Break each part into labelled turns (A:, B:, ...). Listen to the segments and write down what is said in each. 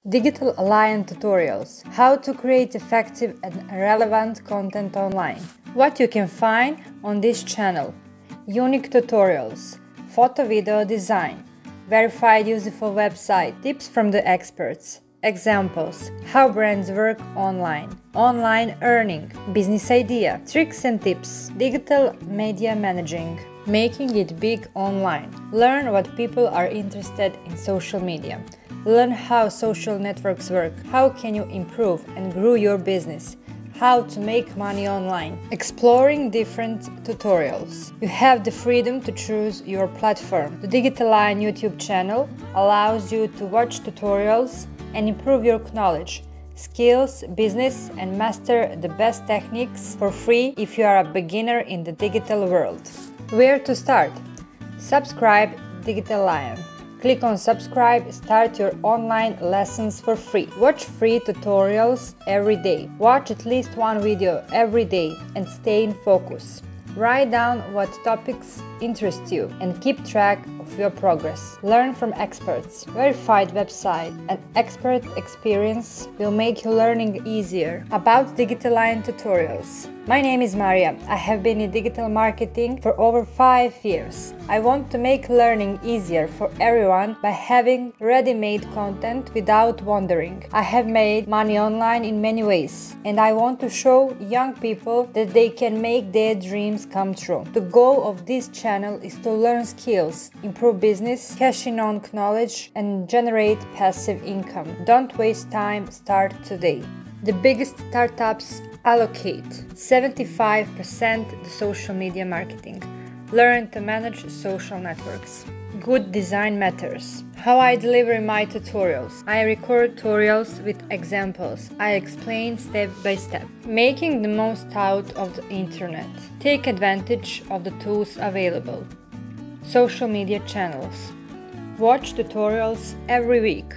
A: Digital Alliance tutorials. How to create effective and relevant content online. What you can find on this channel. Unique tutorials. Photo-video design. Verified useful website. Tips from the experts. Examples. How brands work online. Online earning. Business idea. Tricks and tips. Digital media managing. Making it big online. Learn what people are interested in social media. Learn how social networks work. How can you improve and grow your business? How to make money online. Exploring different tutorials. You have the freedom to choose your platform. The Digital Line YouTube channel allows you to watch tutorials and improve your knowledge, skills, business, and master the best techniques for free if you are a beginner in the digital world. Where to start? Subscribe Digital Lion. Click on subscribe, start your online lessons for free. Watch free tutorials every day. Watch at least one video every day and stay in focus. Write down what topics interest you and keep track of your progress. Learn from experts. Verified website and expert experience will make your learning easier. About Digital Line tutorials. My name is Maria. I have been in digital marketing for over 5 years. I want to make learning easier for everyone by having ready-made content without wondering. I have made money online in many ways, and I want to show young people that they can make their dreams come true. The goal of this channel is to learn skills, improve business, cash in on knowledge, and generate passive income. Don't waste time, start today. The biggest startups allocate 75% to social media marketing. Learn to manage social networks. Good design matters. How I deliver my tutorials. I record tutorials with examples. I explain step by step. Making the most out of the internet. Take advantage of the tools available. Social media channels. Watch tutorials every week.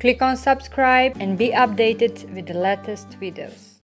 A: Click on subscribe and be updated with the latest videos.